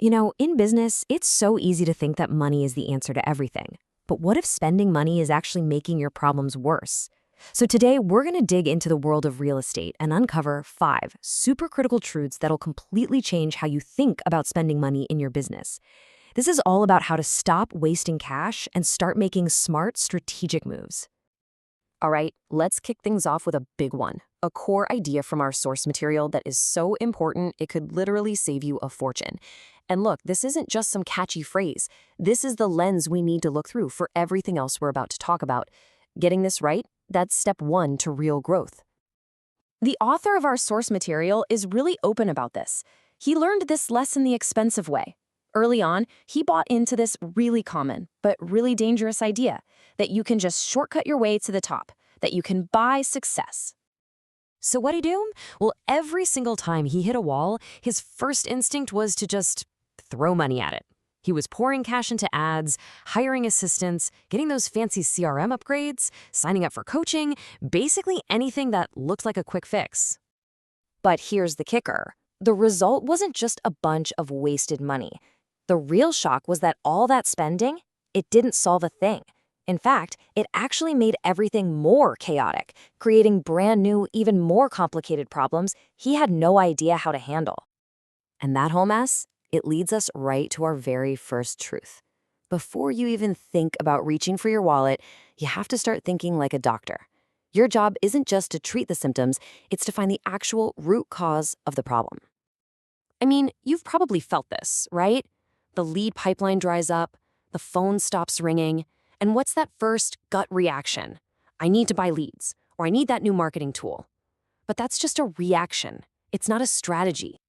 In business, it's so easy to think that money is the answer to everything. But what if spending money is actually making your problems worse? So today, we're going to dig into the world of real estate and uncover 5 super critical truths that'll completely change how you think about spending money in your business. This is all about how to stop wasting cash and start making smart, strategic moves. All right, let's kick things off with a big one, a core idea from our source material that is so important it could literally save you a fortune. And look, this isn't just some catchy phrase. This is the lens we need to look through for everything else we're about to talk about. Getting this right, that's step 1 to real growth. The author of our source material is really open about this. He learned this lesson the expensive way. Early on, he bought into this really common, but really dangerous idea that you can just shortcut your way to the top, that you can buy success. So what'd he do? Well, every single time he hit a wall, his first instinct was to just throw money at it. He was pouring cash into ads, hiring assistants, getting those fancy CRM upgrades, signing up for coaching, basically anything that looked like a quick fix. But here's the kicker. The result wasn't just a bunch of wasted money. The real shock was that all that spending, it didn't solve a thing. In fact, it actually made everything more chaotic, creating brand new, even more complicated problems he had no idea how to handle. And that whole mess, it leads us right to our very first truth. Before you even think about reaching for your wallet, you have to start thinking like a doctor. Your job isn't just to treat the symptoms, it's to find the actual root cause of the problem. I mean, you've probably felt this, right? The lead pipeline dries up, the phone stops ringing, and what's that first gut reaction? I need to buy leads, or I need that new marketing tool. But that's just a reaction. It's not a strategy.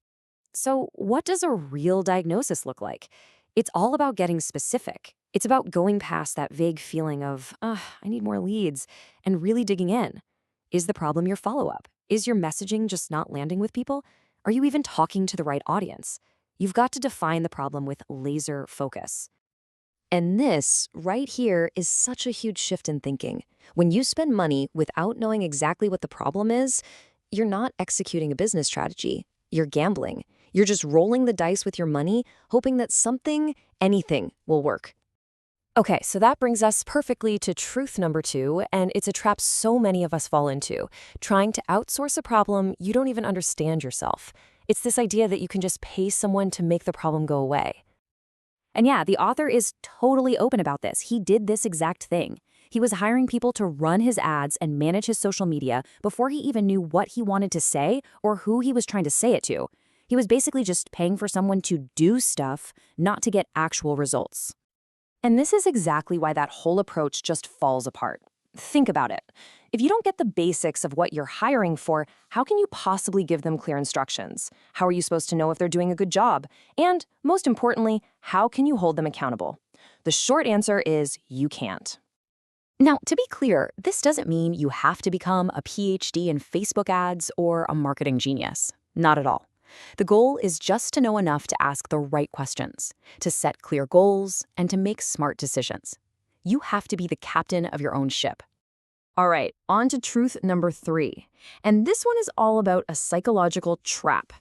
So what does a real diagnosis look like? It's all about getting specific. It's about going past that vague feeling of, I need more leads, and really digging in. Is the problem your follow-up? Is your messaging just not landing with people? Are you even talking to the right audience? You've got to define the problem with laser focus. And this, right here, is such a huge shift in thinking. When you spend money without knowing exactly what the problem is, you're not executing a business strategy. You're gambling. You're just rolling the dice with your money, hoping that anything will work. Okay, so that brings us perfectly to truth number 2, and it's a trap so many of us fall into, trying to outsource a problem you don't even understand yourself. It's this idea that you can just pay someone to make the problem go away. And yeah, the author is totally open about this. He did this exact thing. He was hiring people to run his ads and manage his social media before he even knew what he wanted to say or who he was trying to say it to. He was basically just paying for someone to do stuff, not to get actual results. And this is exactly why that whole approach just falls apart. Think about it. If you don't get the basics of what you're hiring for, how can you possibly give them clear instructions? How are you supposed to know if they're doing a good job? And most importantly, how can you hold them accountable? The short answer is you can't. Now, to be clear, this doesn't mean you have to become a PhD in Facebook ads or a marketing genius. Not at all. The goal is just to know enough to ask the right questions, to set clear goals, and to make smart decisions. You have to be the captain of your own ship. All right, on to truth number 3. And this one is all about a psychological trap,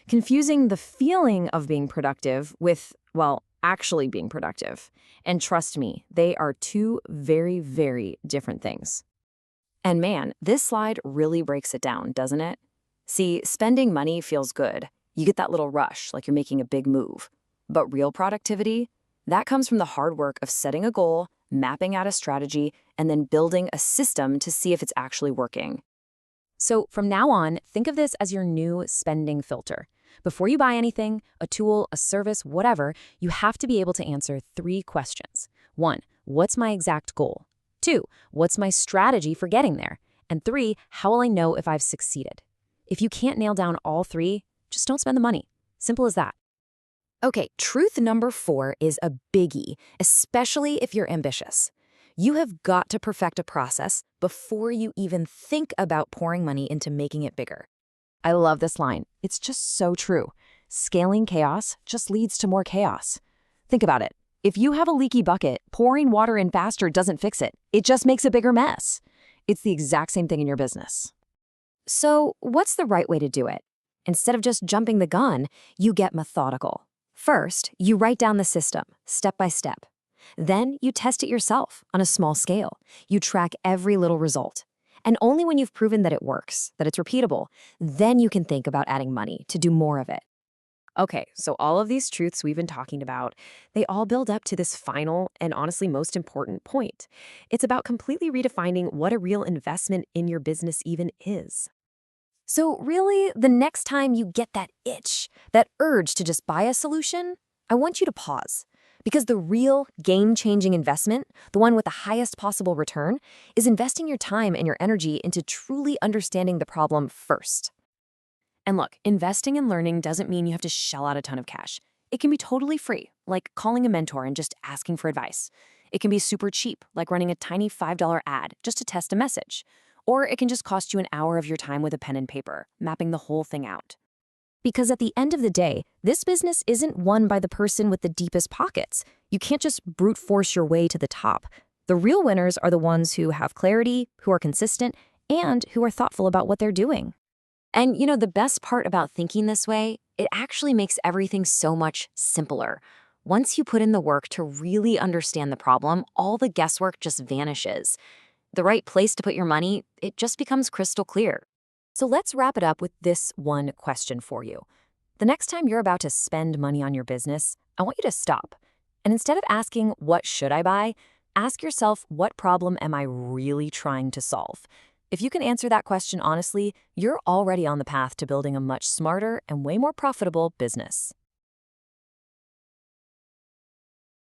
confusing the feeling of being productive with, actually being productive. And trust me, they are 2 very, very different things. And man, this slide really breaks it down, doesn't it? See, spending money feels good. You get that little rush, like you're making a big move. But real productivity, that comes from the hard work of setting a goal, mapping out a strategy, and then building a system to see if it's actually working. So from now on, think of this as your new spending filter. Before you buy anything, a tool, a service, whatever, you have to be able to answer 3 questions. 1, what's my exact goal? 2, what's my strategy for getting there? And 3, how will I know if I've succeeded? If you can't nail down all 3, just don't spend the money. Simple as that. Okay, truth number 4 is a biggie, especially if you're ambitious. You have got to perfect a process before you even think about pouring money into making it bigger. I love this line. It's just so true. Scaling chaos just leads to more chaos. Think about it. If you have a leaky bucket, pouring water in faster doesn't fix it. It just makes a bigger mess. It's the exact same thing in your business. So what's the right way to do it? Instead of just jumping the gun, you get methodical. First, you write down the system, step by step. Then you test it yourself on a small scale. You track every little result. And only when you've proven that it works, that it's repeatable, then you can think about adding money to do more of it. Okay, so all of these truths we've been talking about, they all build up to this final and honestly most important point. It's about completely redefining what a real investment in your business even is. So really, the next time you get that itch, that urge to just buy a solution, I want you to pause. Because the real game-changing investment, the one with the highest possible return, is investing your time and your energy into truly understanding the problem first. And look, investing in learning doesn't mean you have to shell out a ton of cash. It can be totally free, like calling a mentor and just asking for advice. It can be super cheap, like running a tiny $5 ad just to test a message. Or it can just cost you an hour of your time with a pen and paper, mapping the whole thing out. Because at the end of the day, this business isn't won by the person with the deepest pockets. You can't just brute force your way to the top. The real winners are the ones who have clarity, who are consistent, and who are thoughtful about what they're doing. And the best part about thinking this way, it actually makes everything so much simpler. Once you put in the work to really understand the problem, all the guesswork just vanishes. The right place to put your money, it just becomes crystal clear. So let's wrap it up with this one question for you. The next time you're about to spend money on your business, I want you to stop. And instead of asking, what should I buy? Ask yourself, what problem am I really trying to solve? If you can answer that question honestly, you're already on the path to building a much smarter and way more profitable business.